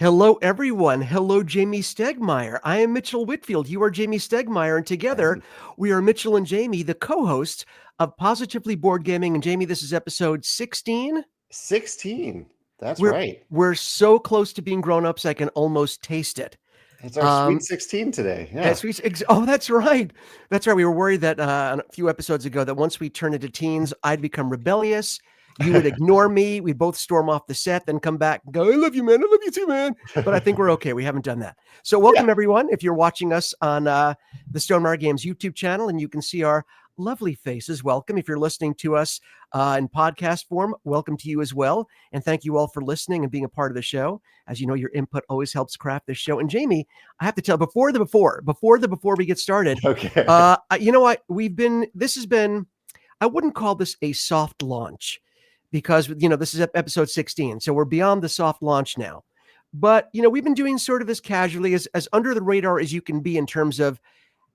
Hello, everyone. Hello, Jamey Stegmaier. I am Mitchell Whitfield. You are Jamey Stegmaier, and together we are Mitchell and Jamey, the co-hosts of Positively Board Gaming. And Jamey, this is episode 16. 16. That's we're, right. We're so close to being grown-ups, I can almost taste it. It's our sweet 16 today. Yeah. Oh, that's right. That's right. We were worried that a few episodes ago that once we turn into teens, I'd become rebellious. You would ignore me. We'd both storm off the set, then come back and go, I love you, man. I love you too, man. But I think we're okay. We haven't done that. So welcome, everyone. If you're watching us on the Stonem Games YouTube channel and you can see our lovely faces, welcome. If you're listening to us in podcast form, welcome to you as well. And thank you all for listening and being a part of the show. As you know, your input always helps craft this show. And Jamey, I have to tell before we get started, Okay. you know what? This has been, I wouldn't call this a soft launch because, this is episode 16. So we're beyond the soft launch now. But, we've been doing sort of as casually as under the radar as you can be in terms of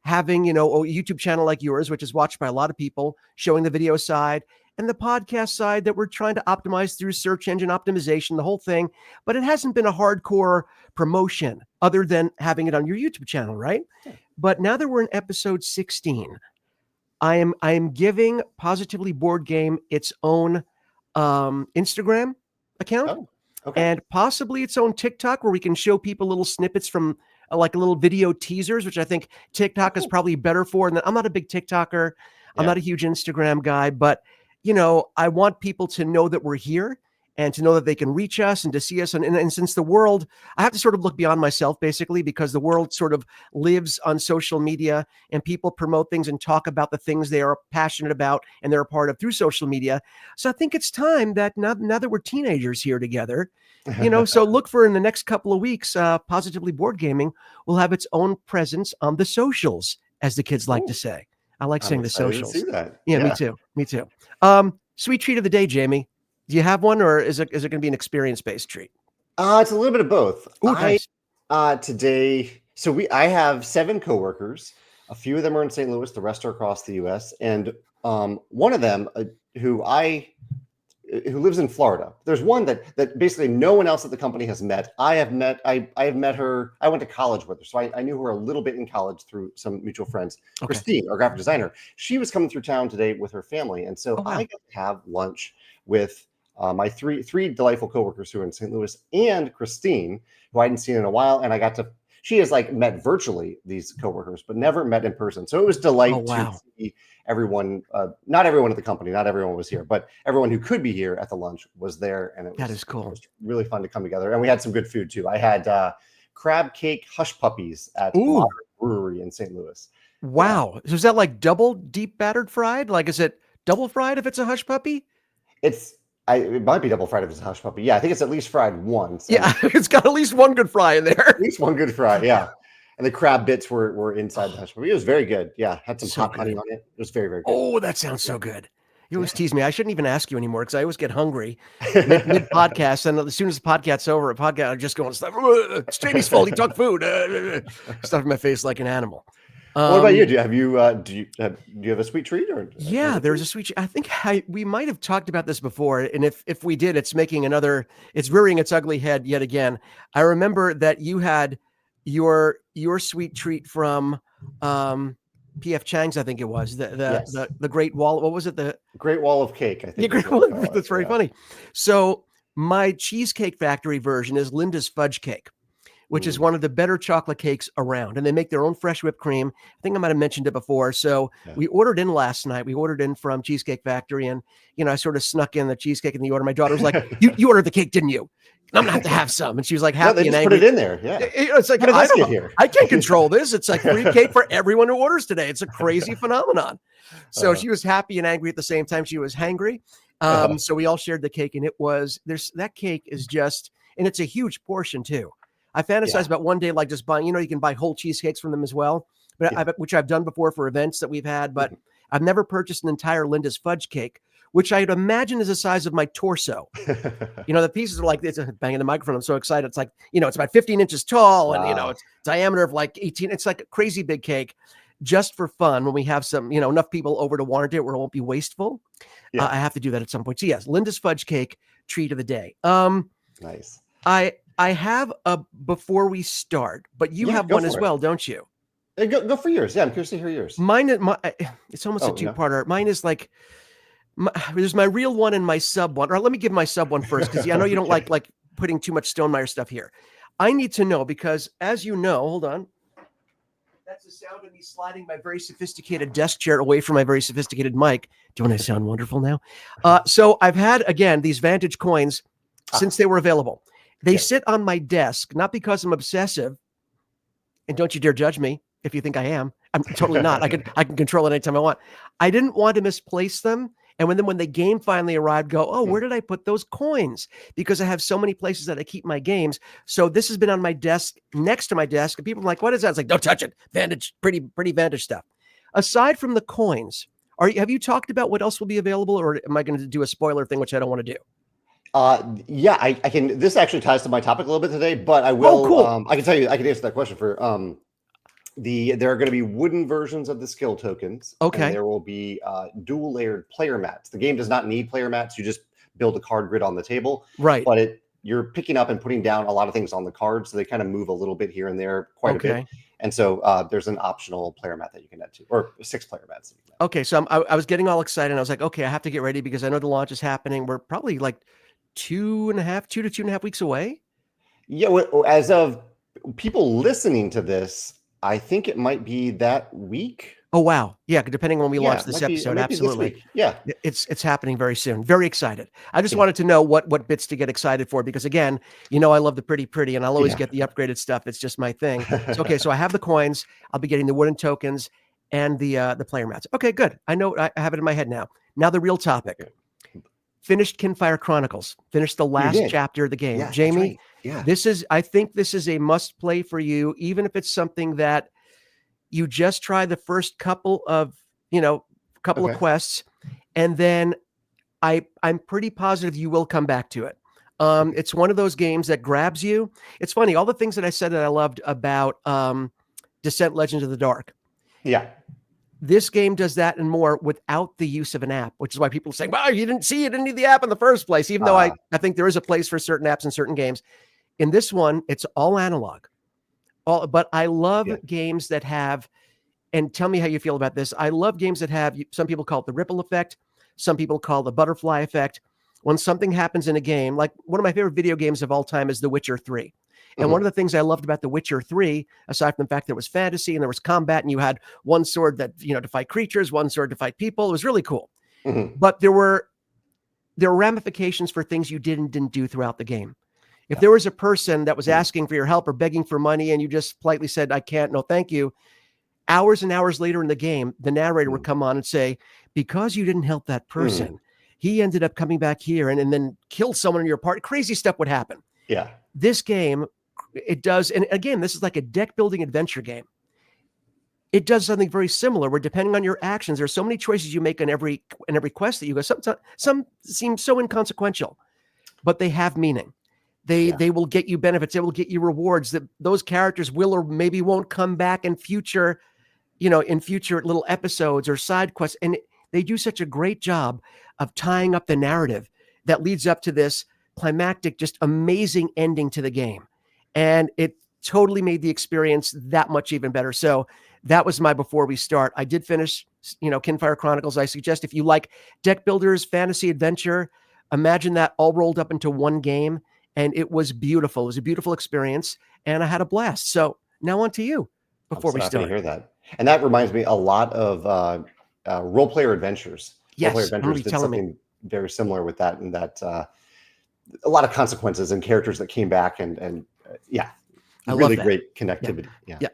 having, a YouTube channel like yours, which is watched by a lot of people, showing the video side and the podcast side that we're trying to optimize through search engine optimization, the whole thing. But it hasn't been a hardcore promotion other than having it on your YouTube channel, right? Yeah. But now that we're in episode 16, I am giving Positively Board Game its own Instagram account. Oh, okay. And possibly its own TikTok where we can show people little snippets from like little video teasers, which I think TikTok is probably better for. And I'm not a big TikToker. I'm not a huge Instagram guy, but I want people to know that we're here and to know that they can reach us and to see us. And since the world, I have to sort of look beyond myself basically, because the world sort of lives on social media and people promote things and talk about the things they are passionate about and they're a part of through social media. So I think it's time that now that we're teenagers here together, so look for in the next couple of weeks, Positively Board Gaming will have its own presence on the socials, as the kids like to say. I like saying the socials. See that. Yeah, me too. Sweet treat of the day, Jamey. Do you have one, or is it going to be an experience-based treat? It's a little bit of both. Ooh, nice. Today, I have 7 coworkers. A few of them are in St. Louis. The rest are across the U.S. And one of them, who lives in Florida. There's one that basically no one else at the company has met. I have met her. I went to college with her, so I knew her a little bit in college through some mutual friends. Okay. Christine, our graphic designer, she was coming through town today with her family, and so I got to have lunch with my three delightful coworkers who are in St. Louis and Christine, who I hadn't seen in a while, and she has met virtually, these coworkers, but never met in person. So it was delightful to see everyone, not everyone at the company, not everyone was here, but everyone who could be here at the lunch was there. And that is cool. It was really fun to come together. And we had some good food too. I had crab cake hush puppies at Modern Brewery in St. Louis. Wow. So is that like double deep battered fried? Like, is it double fried if it's a hush puppy? It might be double fried if it's a hush puppy. Yeah, I think it's at least fried once. Yeah, it's got at least one good fry in there. At least one good fry, yeah. And the crab bits were inside the hush puppy. It was very good. Yeah, had some hot honey on it. It was very, very good. Oh, that sounds so good. You always tease me. I shouldn't even ask you anymore because I always get hungry mid-podcast. And as soon as the podcast's over, I just go and stuff. It's Jamey's fault. He took food. Stuff in my face like an animal. What about you? Do you have a sweet treat? Yeah, there's a sweet treat. I think we might have talked about this before, and if we did, it's rearing its ugly head yet again. I remember that you had your sweet treat from P.F. Chang's, I think it was the Great Wall. What was it? The Great Wall of Cake. I think. The Great Wall. That's very funny. So my Cheesecake Factory version is Linda's Fudge Cake, which is one of the better chocolate cakes around. And they make their own fresh whipped cream. I think I might have mentioned it before. So we ordered in last night. We ordered in from Cheesecake Factory. And, I sort of snuck in the cheesecake in the order. My daughter was like, you ordered the cake, didn't you? I'm going to have to have some. And she was like, happy and angry. Put it in there. Yeah. It's like, I can't control this. It's like free cake for everyone who orders today. It's a crazy phenomenon. So she was happy and angry at the same time. She was hangry. So we all shared the cake. And that cake is just, and it's a huge portion too. I fantasize about one day, like just buying, you can buy whole cheesecakes from them as well, but which I've done before for events that we've had, but I've never purchased an entire Linda's Fudge Cake, which I'd imagine is the size of my torso. The pieces are like, it's banging the microphone. I'm so excited. It's like, it's about 15 inches tall and, it's diameter of like 18. It's like a crazy big cake just for fun. When we have some, enough people over to warrant it where it won't be wasteful. I have to do that at some point. So yes, Linda's Fudge Cake, treat of the day. Nice. I have a before we start, but you have go one as for it. well, don't you? Go for yours. Yeah, I'm curious to hear yours. Mine, it's almost a Oh, no. two-parter. Mine is like, there's my real one and my sub one. Or let me give my sub one first, because I know you don't Okay. like putting too much Stonemaier stuff here. I need to know because, as you know, hold on. That's the sound of me sliding my very sophisticated desk chair away from my very sophisticated mic. Don't I sound wonderful now? So I've had, again, these Vantage coins since they were available. They sit on my desk, not because I'm obsessive, and don't you dare judge me if you think I am. I'm totally not. I can control it anytime I want. I didn't want to misplace them. And when the game finally arrived, go, oh, where did I put those coins? Because I have so many places that I keep my games. So this has been on my desk, next to my desk. And people are like, what is that? It's like, don't touch it. Vantage, pretty Vantage stuff. Aside from the coins, have you talked about what else will be available? Or am I going to do a spoiler thing, which I don't want to do? Yeah, I can. This actually ties to my topic a little bit today, but I will. Oh, cool. I can tell you, I can answer that question for there are going to be wooden versions of the skill tokens. Okay. And there will be dual layered player mats. The game does not need player mats. You just build a card grid on the table. Right. But you're picking up and putting down a lot of things on the card, so they kind of move a little bit here and there, quite a bit. And so there's an optional player mat that you can add to, or 6 player mats. Okay, so I was getting all excited. And I was like, okay, I have to get ready because I know the launch is happening. We're probably like 2 to 2.5 weeks away. Yeah, well, as of people listening to this, I think it might be that week. Oh, wow. Yeah, depending on when we launch this episode. Absolutely. Yeah. It's happening very soon. Very excited. I just wanted to know what bits to get excited for, because again, I love the pretty, and I'll always get the upgraded stuff. It's just my thing. So, okay, so I have the coins. I'll be getting the wooden tokens and the player mats. Okay, good. I know I have it in my head now. Now the real topic. Finished Kinfire Chronicles. Finished the last chapter of the game. Yeah, Jamey, right. I think this is a must play for you, even if it's something that you just try the first couple of of quests, and then I'm pretty positive you will come back to it. It's one of those games that grabs you. It's funny, all the things that I said that I loved about Descent Legends of the Dark. Yeah. This game does that and more without the use of an app, which is why people say, well, you didn't need the app in the first place, even though I think there is a place for certain apps in certain games. In this one, it's all analog. But I love games that have, and tell me how you feel about this. I love games that have, some people call it the ripple effect. Some people call it the butterfly effect. When something happens in a game, like one of my favorite video games of all time is The Witcher 3. And one of the things I loved about The Witcher 3, aside from the fact there was fantasy and there was combat and you had one sword that, to fight creatures, one sword to fight people, it was really cool. But there were ramifications for things you didn't do throughout the game. If there was a person that was asking for your help or begging for money and you just politely said, I can't, no, thank you. Hours and hours later in the game, the narrator would come on and say, because you didn't help that person, he ended up coming back here and then killed someone in your party. Crazy stuff would happen. Yeah. This game, it does. And again, this is like a deck building adventure game. It does something very similar where, depending on your actions, there's so many choices you make in every quest that you go. Sometimes some seem so inconsequential, but they have meaning. They will get you benefits. They will get you rewards that those characters will or maybe won't come back in future, little episodes or side quests. And they do such a great job of tying up the narrative that leads up to this climactic, just amazing ending to the game. And it totally made the experience that much even better. So that was my before we start. I did finish, Kinfire Chronicles. I suggest if you like deck builders, fantasy adventure, imagine that all rolled up into one game. And it was beautiful. It was a beautiful experience. And I had a blast. So now on to you before we start. To hear that. And that reminds me a lot of role player adventures. Yes, role player adventures did something very similar with that, and that a lot of consequences and characters that came back and really great connectivity. Yeah.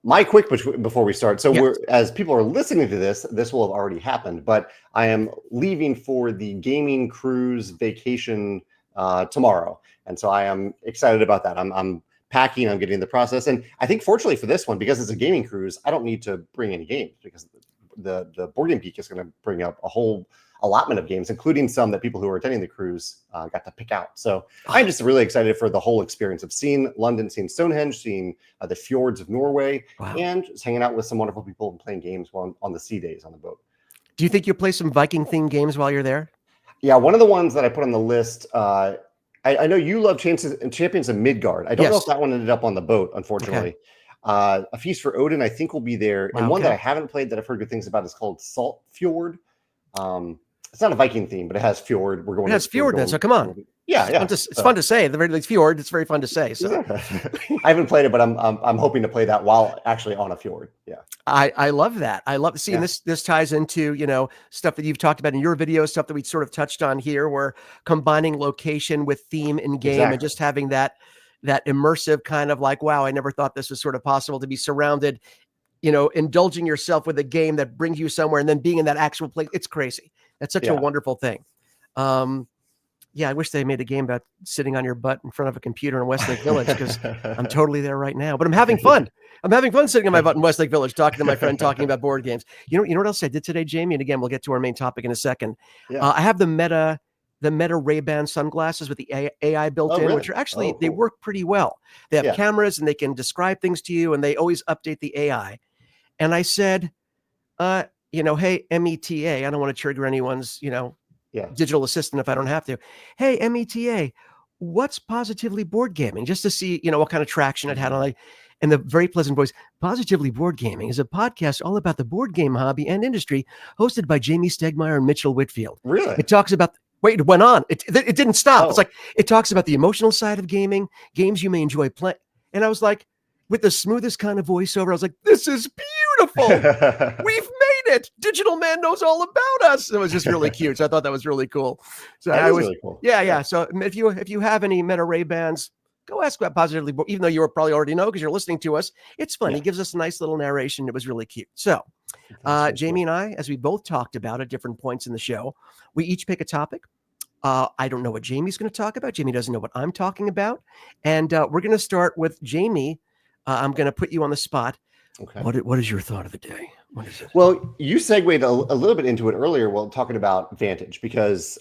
My quick before we start. So as people are listening to this will have already happened, but I am leaving for the gaming cruise vacation tomorrow. And so I am excited about that. I'm packing, I'm getting the process. And I think fortunately for this one, because it's a gaming cruise, I don't need to bring any games, because the Board Game Geek is going to bring up a whole allotment of games, including some that people who are attending the cruise got to pick out. So I'm just really excited for the whole experience of seeing London, seeing Stonehenge, seeing the fjords of Norway, and just hanging out with some wonderful people and playing games on the sea days on the boat. Do you think you'll play some Viking themed games while you're there? Yeah, one of the ones that I put on the list, I know you love Champions of Midgard. I don't know if that one ended up on the boat, unfortunately. Okay. A Feast for Odin, I think, will be there. Wow, And one that I haven't played that I've heard good things about is called Salt Fjord. It's not a Viking theme, but it has fjord. It has fjord then, so come on. Yeah, yeah. It's fun to say. At the very least, fjord. It's very fun to say. So I haven't played it, but I'm hoping to play that while actually on a fjord. Yeah, I love that. I love seeing this ties into, you know, stuff that you've talked about in your videos, stuff that we sort of touched on here. We're combining location with theme in game and just having that immersive kind of like, wow, I never thought this was sort of possible to be surrounded, you know, indulging yourself with a game that brings you somewhere and then being in that actual place. It's crazy. That's such a wonderful thing. Yeah, I wish they made a game about sitting on your butt in front of a computer in Westlake Village, because I'm totally there right now. But I'm having fun. I'm having fun sitting on my butt in Westlake Village, talking to my friend, talking about board games. You know what else I did today, Jamey? And again, we'll get to our main topic in a second. I have the Meta Ray-Ban sunglasses with the AI built in, which are actually, they work pretty well. They have cameras and they can describe things to you, and they always update the AI. And I said, you know, hey, META, I don't want to trigger anyone's, you know, digital assistant if I don't have to. Hey, META, what's Positively Board Gaming? Just to see, you know, what kind of traction it had on it. And the very pleasant voice, Positively Board Gaming is a podcast all about the board game hobby and industry, hosted by Jamey Stegmaier and Mitchell Whitfield. Really? It talks about, wait, it went on. It didn't stop. It's like, it talks about the emotional side of gaming, games you may enjoy playing. And I was like, with the smoothest kind of voiceover, I was like, this is beautiful. We've made it. Digital Man knows all about us. It was just really cute. So I thought that was really cool. So that was really cool. Yeah. So if you have any Meta Ray-Bans, go ask about Positively, even though you probably already know because you're listening to us. It's fun. He gives us a nice little narration. It was really cute. So Jamey and I, as we both talked about at different points in the show, we each pick a topic. I don't know what Jamey's going to talk about. Jamey doesn't know what I'm talking about. And we're going to start with Jamey. I'm going to put you on the spot. Okay. What is your thought of the day? What is it? Well, you segued a little bit into it earlier while talking about Vantage, because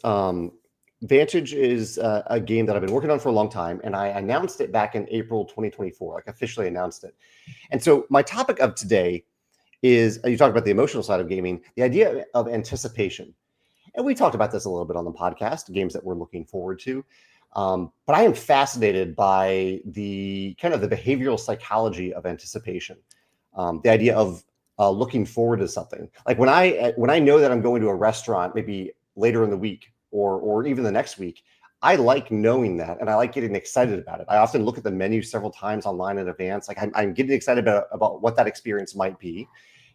Vantage is a game that I've been working on for a long time, and I announced it back in April 2024, like officially announced it. And so my topic of today is, you talked about the emotional side of gaming, the idea of anticipation. And we talked about this a little bit on the podcast, games that we're looking forward to. But I am fascinated by the kind of the behavioral psychology of anticipation. The idea of looking forward to something. Like when I know that I'm going to a restaurant, maybe later in the week or even the next week, I like knowing that, and I like getting excited about it. I often look at the menu several times online in advance. Like I'm getting excited about what that experience might be,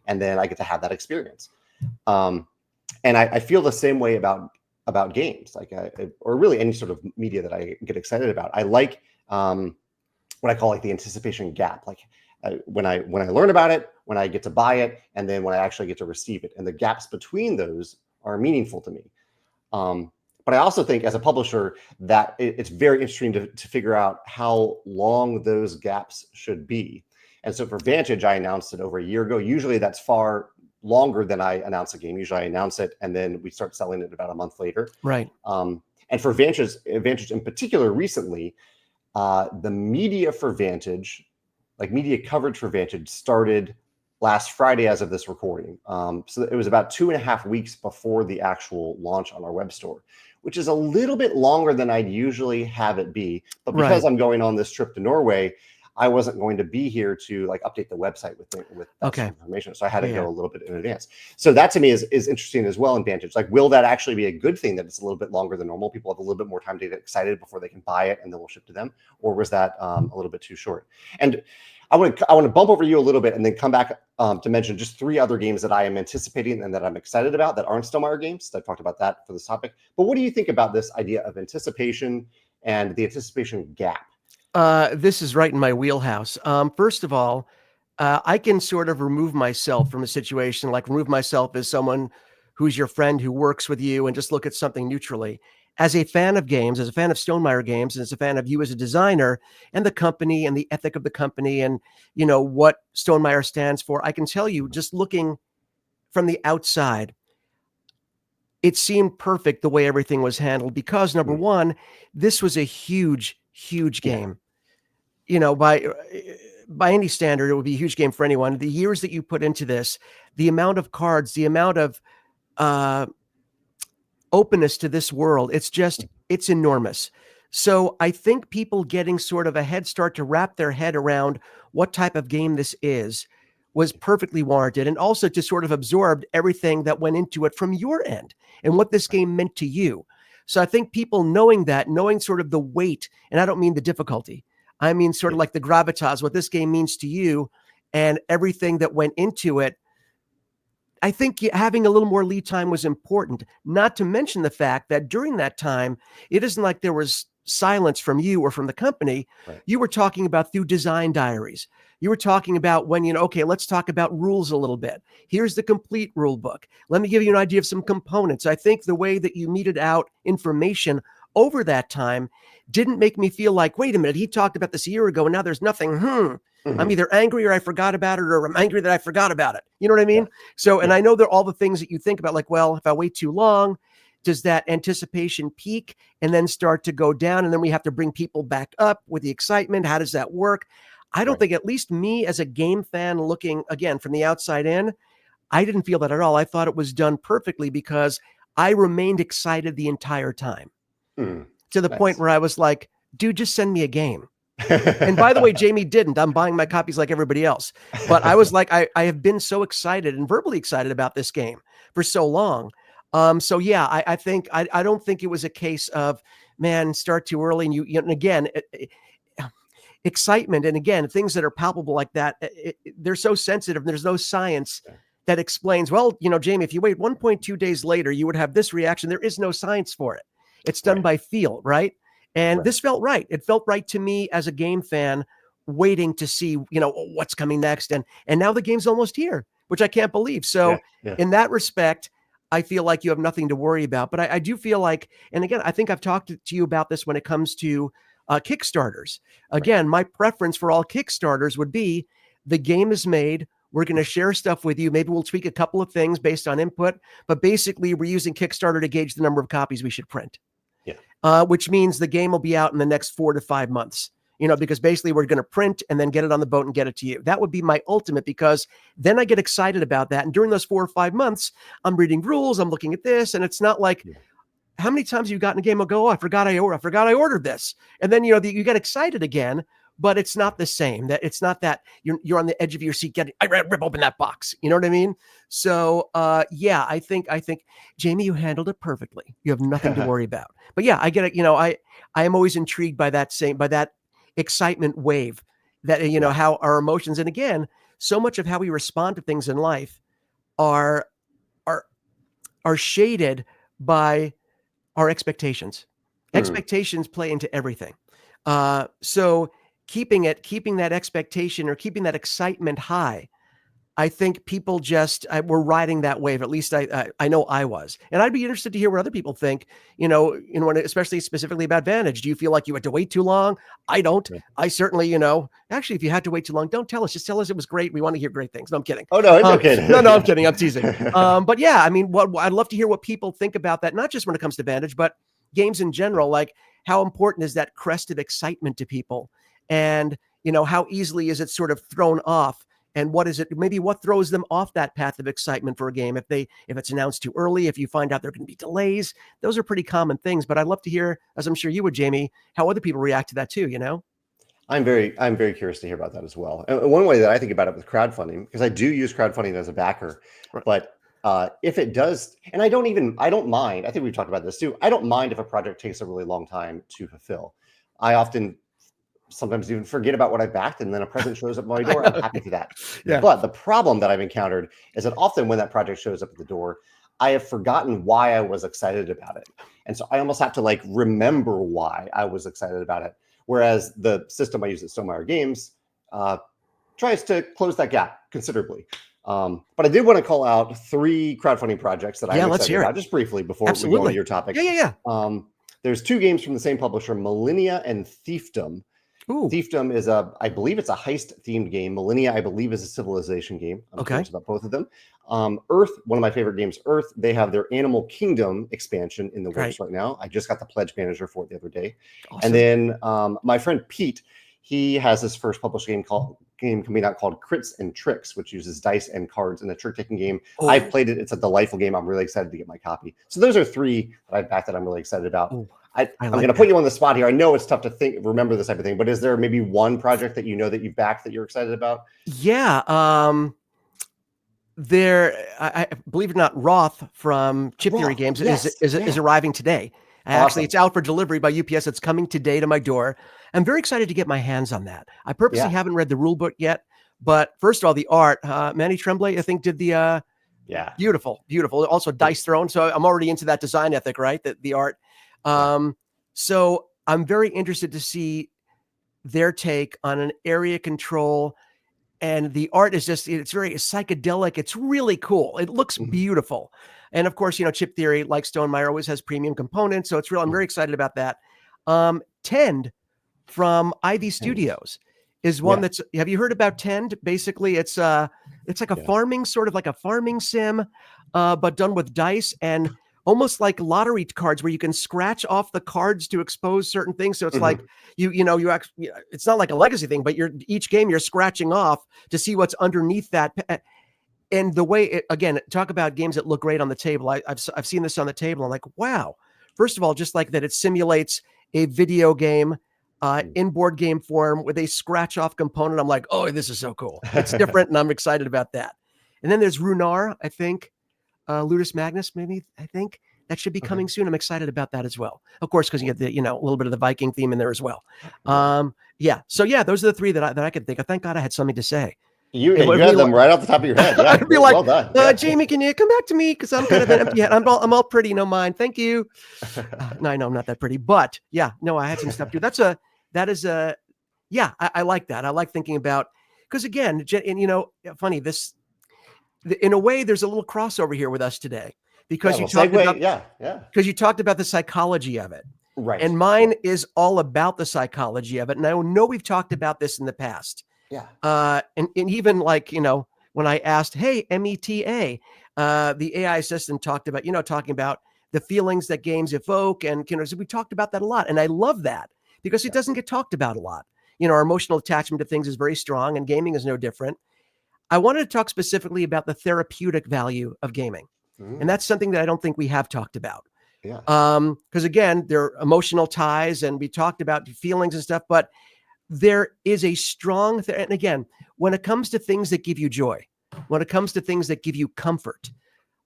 and then I get to have that experience. And I feel the same way about games, like or really any sort of media that I get excited about. I like what I call like the anticipation gap. Like when I learn about it, when I get to buy it, and then when I actually get to receive it, and the gaps between those are meaningful to me. But I also think as a publisher that it's very interesting to figure out how long those gaps should be. And so for Vantage, I announced it over a year ago. Usually that's far longer than I announce a game. Usually I announce it and then we start selling it about a month later. Right. And for Vantage in particular, recently, the media for Vantage, like media coverage for Vantage, started last Friday as of this recording. So it was about 2.5 weeks before the actual launch on our web store, which is a little bit longer than I'd usually have it be. But because I'm going on this trip to Norway, I wasn't going to be here to like update the website with that information. So I had to go a little bit in advance. So that to me is interesting as well in Vantage. Like, will that actually be a good thing that it's a little bit longer than normal? People have a little bit more time to get excited before they can buy it and then we'll ship to them. Or was that a little bit too short? And I want to bump over you a little bit and then come back to mention just 3 other games that I am anticipating and that I'm excited about that aren't Stonemaier games. I talked about that for this topic. But what do you think about this idea of anticipation and the anticipation gap? This is right in my wheelhouse. First of all, I can sort of remove myself from a situation, like remove myself as someone who's your friend who works with you and just look at something neutrally. As a fan of games, as a fan of Stonemaier games, and as a fan of you as a designer and the company and the ethic of the company and, you know, what Stonemaier stands for, I can tell you, just looking from the outside, it seemed perfect the way everything was handled because, number one, this was a huge game. You know, by any standard, it would be a huge game for anyone. The years that you put into this, the amount of cards, the amount of openness to this world, it's enormous. So I think people getting sort of a head start to wrap their head around what type of game this is was perfectly warranted. And also to sort of absorb everything that went into it from your end and what this game meant to you. So I think people knowing that, knowing sort of the weight, and I don't mean the difficulty, I mean sort of like the gravitas, what this game means to you and everything that went into it. I think having a little more lead time was important, not to mention the fact that during that time, it isn't like there was silence from you or from the company. Right. You were talking about through design diaries. You were talking about when, okay, let's talk about rules a little bit. Here's the complete rule book. Let me give you an idea of some components. I think the way that you meted out information over that time didn't make me feel like, wait a minute, he talked about this a year ago and now there's nothing. I'm either angry or I forgot about it, or I'm angry that I forgot about it. You know what I mean? So, and I know that all the things that you think about, like, well, if I wait too long, does that anticipation peak and then start to go down? And then we have to bring people back up with the excitement. How does that work? I don't think, at least me as a game fan looking, again, from the outside in, I didn't feel that at all. I thought it was done perfectly because I remained excited the entire time to the point where I was like, dude, just send me a game. And by the way, Jamey didn't. I'm buying my copies like everybody else. But I was like, I have been so excited and verbally excited about this game for so long. So yeah, I think I don't think it was a case of, man, start too early. And and again, excitement. And again, things that are palpable like that, they're so sensitive. And there's no science that explains, well, Jamey, if you wait 1.2 days later, you would have this reaction. There is no science for it. It's done by feel, right? And this felt right. It felt right to me as a game fan, waiting to see, what's coming next. And now the game's almost here, which I can't believe. So in that respect, I feel like you have nothing to worry about. But I do feel like, and again, I think I've talked to you about this when it comes to Kickstarters. Again, my preference for all Kickstarters would be the game is made. We're going to share stuff with you. Maybe we'll tweak a couple of things based on input. But basically, we're using Kickstarter to gauge the number of copies we should print. Which means the game will be out in the next 4 to 5 months, because basically we're going to print and then get it on the boat and get it to you. That would be my ultimate, because then I get excited about that. And during those 4 or 5 months, I'm reading rules, I'm looking at this, and it's not like, how many times have you gotten a game and go, oh, I forgot I ordered this. And then, you get excited again, but it's not the same. That it's not that you're on the edge of your seat getting, I rip open that box. You know what I mean? So yeah, I think Jamey, you handled it perfectly. You have nothing to worry about. But yeah, I get it. I am always intrigued by that excitement wave that, how our emotions, and again, so much of how we respond to things in life are shaded by our expectations. Expectations play into everything. So keeping that expectation or keeping that excitement high, I think people just were riding that wave. At least I know I was, and I'd be interested to hear what other people think. Especially specifically about Vantage. Do you feel like you had to wait too long? I don't. I certainly, actually, if you had to wait too long, don't tell us. Just tell us it was great. We want to hear great things. No, I'm kidding. Oh no, it's okay. No, I'm kidding. I'm teasing. But yeah, I mean, I'd love to hear what people think about that. Not just when it comes to Vantage, but games in general. Like, how important is that crest of excitement to people? And, how easily is it sort of thrown off? And what is it? Maybe what throws them off that path of excitement for a game? If it's announced too early, if you find out there are going to be delays, those are pretty common things. But I'd love to hear, as I'm sure you would, Jamey, how other people react to that too. I'm very curious to hear about that as well. And one way that I think about it with crowdfunding, because I do use crowdfunding as a backer, but if it does, and I don't mind. I think we've talked about this too. I don't mind if a project takes a really long time to fulfill. I often sometimes even forget about what I backed, and then a present shows up at my door. I'm happy for that. But the problem that I've encountered is that often when that project shows up at the door, I have forgotten why I was excited about it. And so I almost have to remember why I was excited about it. Whereas the system I use at Stonem Games tries to close that gap considerably. But I did want to call out 3 crowdfunding projects that I'm excited about, just briefly before we go into your topic. There's 2 games from the same publisher, Millenia and Thiefdom. Thiefdom is I believe it's a heist-themed game. Millenia, I believe, is a civilization game. I'm curious about both of them. Earth, one of my favorite games, Earth, they have their Animal Kingdom expansion in the works right now. I just got the pledge manager for it the other day. And then my friend Pete, he has his first published game coming out called Cris and Tricks, which uses dice and cards in a trick-taking game. I've played it. It's a delightful game. I'm really excited to get my copy. So those are 3 that I backed that I'm really excited about. I'm like going to put you on the spot here. I know it's tough to remember this type of thing, but is there maybe one project that you know that you've backed that you're excited about? Yeah. I believe it or not, Wroth from Chip Theory Games is arriving today. Actually, it's out for delivery by UPS. It's coming today to my door. I'm very excited to get my hands on that. I purposely haven't read the rule book yet, but first of all, the art, Manny Tremblay, I think, did the beautiful. Also dice thrown. So I'm already into that design ethic, right? The art. So I'm very interested to see their take on an area control. And the art is it's very psychedelic. It's really cool. It looks beautiful. And of course, Chip Theory, like Stonemaier, always has premium components. So it's real. I'm very excited about that. Tend from Ivy Studios is one that's, have you heard about Tend? Basically, it's like a farming, sort of like a farming sim, but done with dice and almost like lottery cards where you can scratch off the cards to expose certain things. So it's like you actually, it's not like a legacy thing, but each game you're scratching off to see what's underneath that. And the way talk about games that look great on the table. I've seen this on the table. I'm like, wow. First of all, just like that, it simulates a video game in board game form with a scratch off component. I'm like, oh, this is so cool. It's different, and I'm excited about that. And then there's Runar, I think. Ludus Magnus, maybe, I think that should be coming soon. I'm excited about that as well. Of course, because you get the, a little bit of the Viking theme in there as well. So those are the three that I could think of. Thank God I had something to say. You had them right off the top of your head. Yeah, I'd be like, well done. Jamey, can you come back to me? Because I'm kind of an empty head. I'm all pretty, no mind. Thank you. No, I know I'm not that pretty, but I had some stuff too. I like that. I like thinking about, because again, and funny, in a way, there's a little crossover here with us today because you talked about the psychology of it. Right. And mine is all about the psychology of it. And I know we've talked about this in the past. Yeah. And even like, when I asked, hey, META, the AI assistant talking about the feelings that games evoke. And, so we talked about that a lot. And I love that because it doesn't get talked about a lot. Our emotional attachment to things is very strong, and gaming is no different. I wanted to talk specifically about the therapeutic value of gaming. And that's something that I don't think we have talked about. Yeah. Because again, there are emotional ties and we talked about feelings and stuff, but there is a strong, and again, when it comes to things that give you joy, when it comes to things that give you comfort,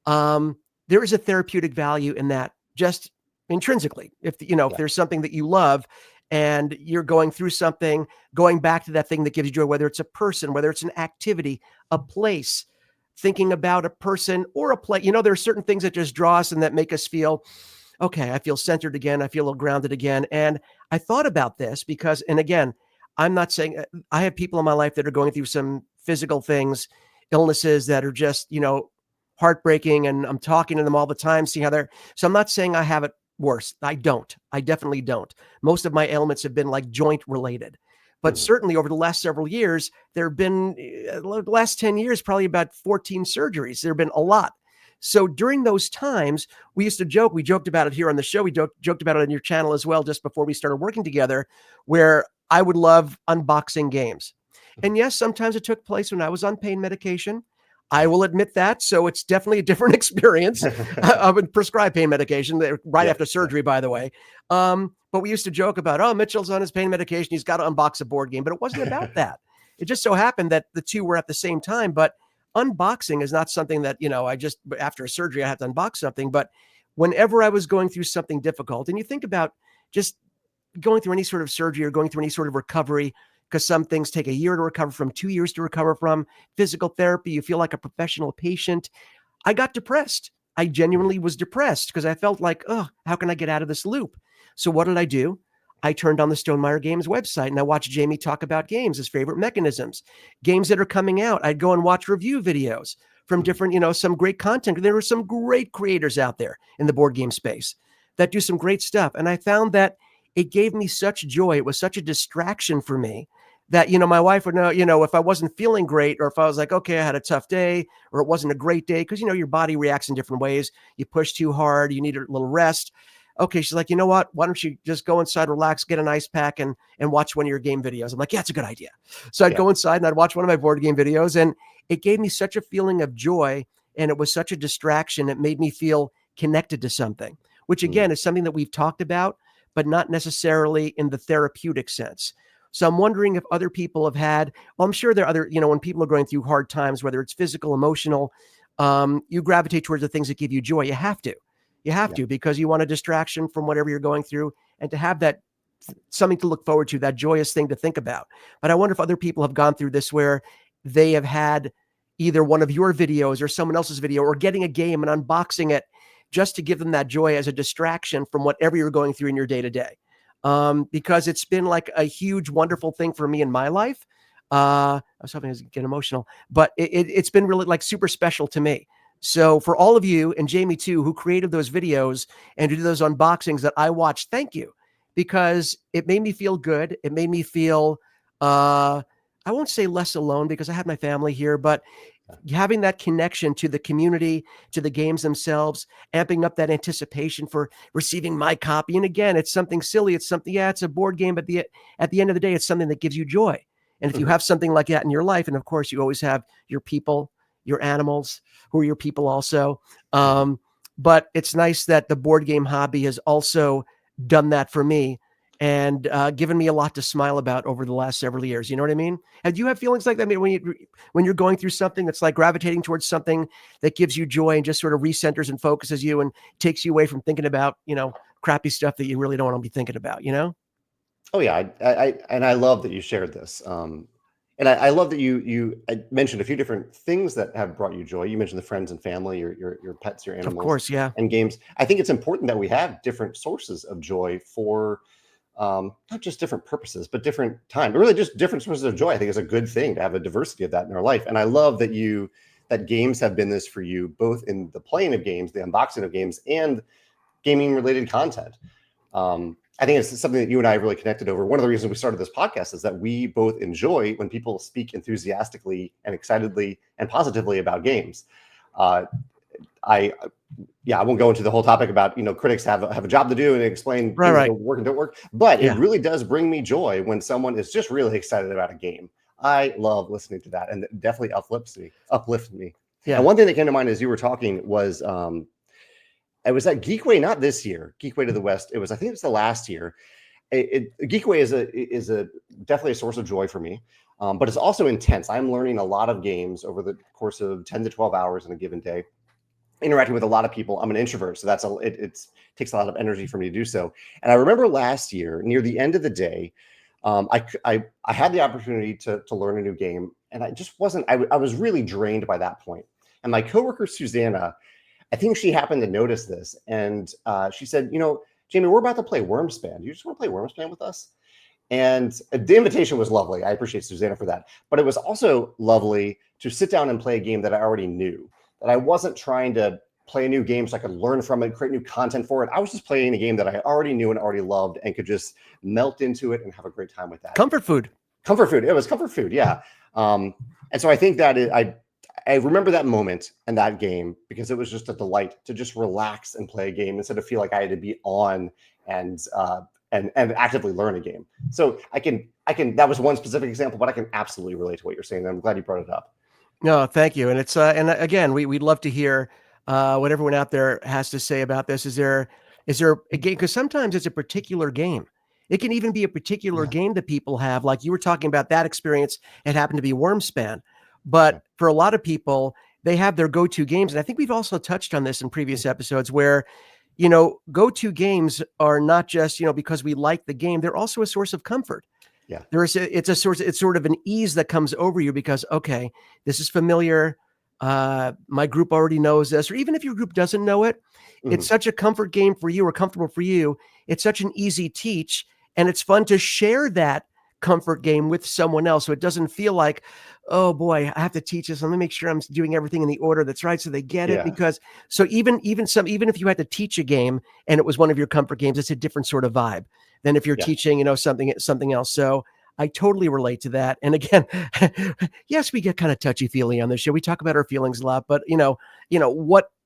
there is a therapeutic value in that just intrinsically. If there's something that you love, and you're going through something, going back to that thing that gives you joy, whether it's a person, whether it's an activity, a place, thinking about a person or a place. There are certain things that just draw us and that make us feel, okay, I feel centered again. I feel a little grounded again. And I thought about this because, and again, I'm not saying, I have people in my life that are going through some physical things, illnesses that are just, heartbreaking. And I'm talking to them all the time, seeing how so I'm not saying I have it worse. I definitely don't. Most of my ailments have been like joint related, but certainly over the last several years, there have been the last 10 years, probably about 14 surgeries. There have been a lot. So during those times, we used to joke, we joked about it here on the show. We joked about it on your channel as well, just before we started working together, where I would love unboxing games. And yes, sometimes it took place when I was on pain medication. I will admit that. So it's definitely a different experience. I would prescribe pain medication right after surgery, by the way. But we used to joke about, oh, Mitchell's on his pain medication. He's got to unbox a board game. But it wasn't about that. It just so happened that the two were at the same time. But unboxing is not something that, I just, after a surgery, I had to unbox something. But whenever I was going through something difficult, and you think about just going through any sort of surgery or going through any sort of recovery, because some things take a year to recover from, 2 years to recover from. Physical therapy, you feel like a professional patient. I got depressed. I genuinely was depressed because I felt like, oh, how can I get out of this loop? So what did I do? I turned on the Stonemaier Games website and I watched Jamey talk about games, his favorite mechanisms, games that are coming out. I'd go and watch review videos from different, some great content. There were some great creators out there in the board game space that do some great stuff. And I found that it gave me such joy. It was such a distraction for me that, my wife would know, if I wasn't feeling great, or if I was like, okay, I had a tough day, or it wasn't a great day, because, your body reacts in different ways. You push too hard, you need a little rest. Okay, she's like, you know what? Why don't you just go inside, relax, get an ice pack, and watch one of your game videos? I'm like, yeah, it's a good idea. So I'd go inside and I'd watch one of my board game videos, and it gave me such a feeling of joy, and it was such a distraction. It made me feel connected to something, which again is something that we've talked about. but not necessarily in the therapeutic sense. So I'm wondering if other people have had, well, I'm sure there are other, when people are going through hard times, whether it's physical, emotional, you gravitate towards the things that give you joy. You have to. You have to, because you want a distraction from whatever you're going through, and to have that something to look forward to, that joyous thing to think about. But I wonder if other people have gone through this where they have had either one of your videos or someone else's video, or getting a game and unboxing it just to give them that joy as a distraction from whatever you're going through in your day to day. Because it's been like a huge, wonderful thing for me in my life. I was hoping to get emotional, but it's been really like super special to me. So for all of you, and Jamey too, who created those videos and did those unboxings that I watched, thank you, because it made me feel good. It made me feel, I won't say less alone, because I had my family here, but having that connection to the community, to the games themselves, amping up that anticipation for receiving my copy. And again, it's something silly. It's something, it's a board game, but at the end of the day, it's something that gives you joy. And if you have something like that in your life, and of course you always have your people, your animals, who are your people also. But it's nice that the board game hobby has also done that for me, and given me a lot to smile about over the last several years. You know what I mean? And do you have feelings like that? I mean, when you're going through something that's like gravitating towards something that gives you joy and just sort of recenters and focuses you and takes you away from thinking about, crappy stuff that you really don't want to be thinking about, Oh yeah. I love that you shared this. And I love that you mentioned a few different things that have brought you joy. You mentioned the friends and family, your pets, your animals, of course, yeah, and games. I think it's important that we have different sources of joy for not just different purposes, but different time, but really just different sources of joy. I think it's a good thing to have a diversity of that in our life. And I love that that games have been this for you, both in the playing of games, the unboxing of games, and gaming related content. I think it's something that you and I really connected over. One of the reasons we started this podcast is that we both enjoy when people speak enthusiastically and excitedly and positively about games. I won't go into the whole topic about, critics have a job to do and explain things that don't work and don't work, but it really does bring me joy when someone is just really excited about a game. I love listening to that, and it definitely uplifts me. Yeah. And one thing that came to mind as you were talking was, it was at Geekway, not this year, Geekway to the West. I think it was the last year. Geekway is definitely a source of joy for me, but it's also intense. I'm learning a lot of games over the course of 10 to 12 hours in a given day, interacting with a lot of people. I'm an introvert, so it takes a lot of energy for me to do so. And I remember last year, near the end of the day, I had the opportunity to learn a new game, and I just wasn't. I was really drained by that point. And my coworker Susanna, I think she happened to notice this, and she said, Jamey, we're about to play Wormspan. Do you just want to play Wormspan with us? And the invitation was lovely. I appreciate Susanna for that. But it was also lovely to sit down and play a game that I already knew, that I wasn't trying to play a new game so I could learn from it, create new content for it. I was just playing a game that I already knew and already loved, and could just melt into it and have a great time with that. Comfort food. It was comfort food, yeah. And so I think that I remember that moment and that game because it was just a delight to just relax and play a game instead of feel like I had to be on and actively learn a game. So I can that was one specific example, but I can absolutely relate to what you're saying. I'm glad you brought it up. No, thank you. And it's and again, we'd love to hear what everyone out there has to say about this. Is there a game? Because sometimes it's a particular game. It can even be a particular game that people have. Like you were talking about that experience. It happened to be Wormspan. But for a lot of people, they have their go-to games. And I think we've also touched on this in previous episodes where, go-to games are not just, because we like the game, they're also a source of comfort. Yeah. It's sort of an ease that comes over you because, okay, this is familiar. My group already knows this, or even if your group doesn't know it, it's such a comfort game for you or comfortable for you. It's such an easy teach, and it's fun to share that comfort game with someone else. So it doesn't feel like, oh boy, I have to teach this. Let me make sure I'm doing everything in the order that's right so they get it. Because so even if you had to teach a game and it was one of your comfort games, it's a different sort of vibe than if you're teaching, something else. So I totally relate to that. And again, yes, we get kind of touchy-feely on this show. We talk about our feelings a lot, but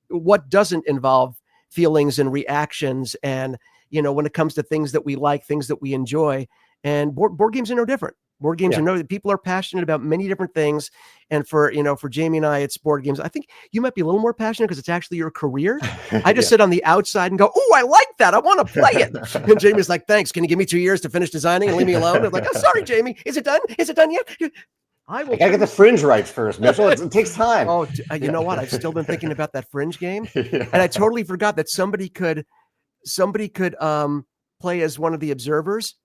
what doesn't involve feelings and reactions, and when it comes to things that we like, things that we enjoy, and board games are no different. Board games are that people are passionate about many different things. And for Jamey and I, it's board games. I think you might be a little more passionate because it's actually your career. I just sit on the outside and go, oh, I like that. I want to play it. And Jamey's like, thanks. Can you give me 2 years to finish designing and leave me alone? I'm like, oh, sorry, Jamey. Is it done? Is it done yet? I gotta get the Fringe rights first, Mitchell. It takes time. Oh, you know what? I've still been thinking about that Fringe game. And I totally forgot that somebody could play as one of the observers.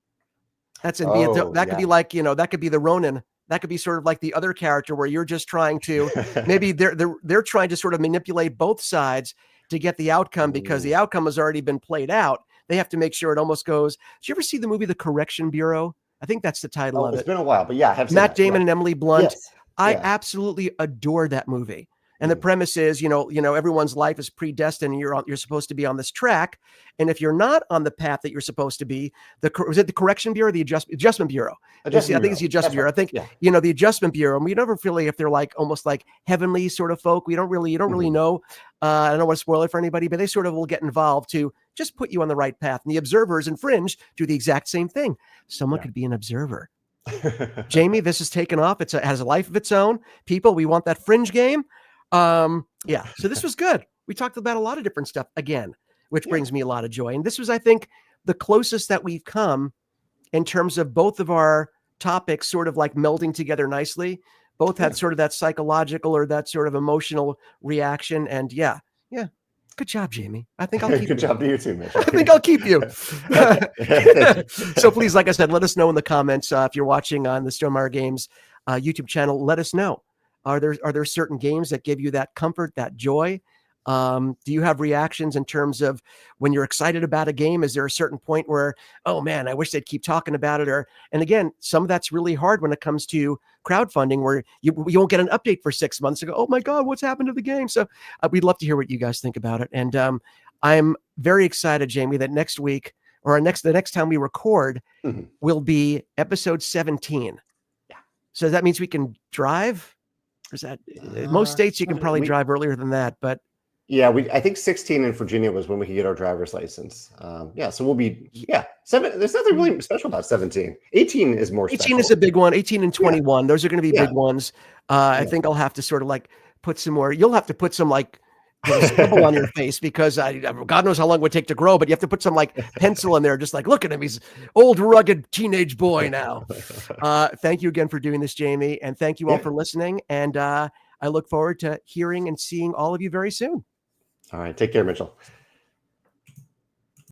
That could be like, that could be the Ronin. That could be sort of like the other character where you're just trying to, maybe they're trying to sort of manipulate both sides to get the outcome because the outcome has already been played out. They have to make sure it almost goes. Did you ever see the movie The Correction Bureau? I think that's the title of it. It's been a while, but yeah, I have seen Matt Damon and Emily Blunt. Yes. I absolutely adore that movie. And the premise is, everyone's life is predestined. And you're supposed to be on this track. And if you're not on the path that you're supposed to be, was it the Correction Bureau or the Adjustment Bureau? I think it's the Adjustment Bureau. I think, the Adjustment Bureau, and we never feel if they're like almost like heavenly sort of folk. You don't really know. I don't want to spoil it for anybody, but they sort of will get involved to just put you on the right path. And the observers and Fringe do the exact same thing. Someone could be an observer. Jamey, this has taken off. It has a life of its own. People, we want that Fringe game. So this was good. We talked about a lot of different stuff again, which brings me a lot of joy. And this was, I think, the closest that we've come in terms of both of our topics sort of like melding together nicely. Both had sort of that psychological or that sort of emotional reaction. And good job, Jamey. I think I'll keep you. Good job to you too, Mitch. I think I'll keep you. So please, like I said, let us know in the comments if you're watching on the Stonem Games YouTube channel. Let us know. Are there certain games that give you that comfort, that joy? Do you have reactions in terms of when you're excited about a game? Is there a certain point where, oh man, I wish they'd keep talking about it? And again, some of that's really hard when it comes to crowdfunding, where you won't get an update for 6 months to go, oh my God, what's happened to the game? So we'd love to hear what you guys think about it. And I'm very excited, Jamey, that next week or the next time we record will be episode 17. Yeah. So that means we can drive. Is that most states you can probably drive earlier than that, but I think 16 in Virginia was when we could get our driver's license. So we'll be 7. There's nothing really special about 17. 18 is more. 18 special. is a big one. 18 and 21, those are going to be big ones. I think I'll have to sort of like put some more. You'll have to put some like stubble on your face because God knows how long it would take to grow, but you have to put some like pencil in there, just like look at him. He's old, rugged teenage boy now. Thank you again for doing this, Jamey, and thank you all for listening. And I look forward to hearing and seeing all of you very soon. All right, take care, Mitchell.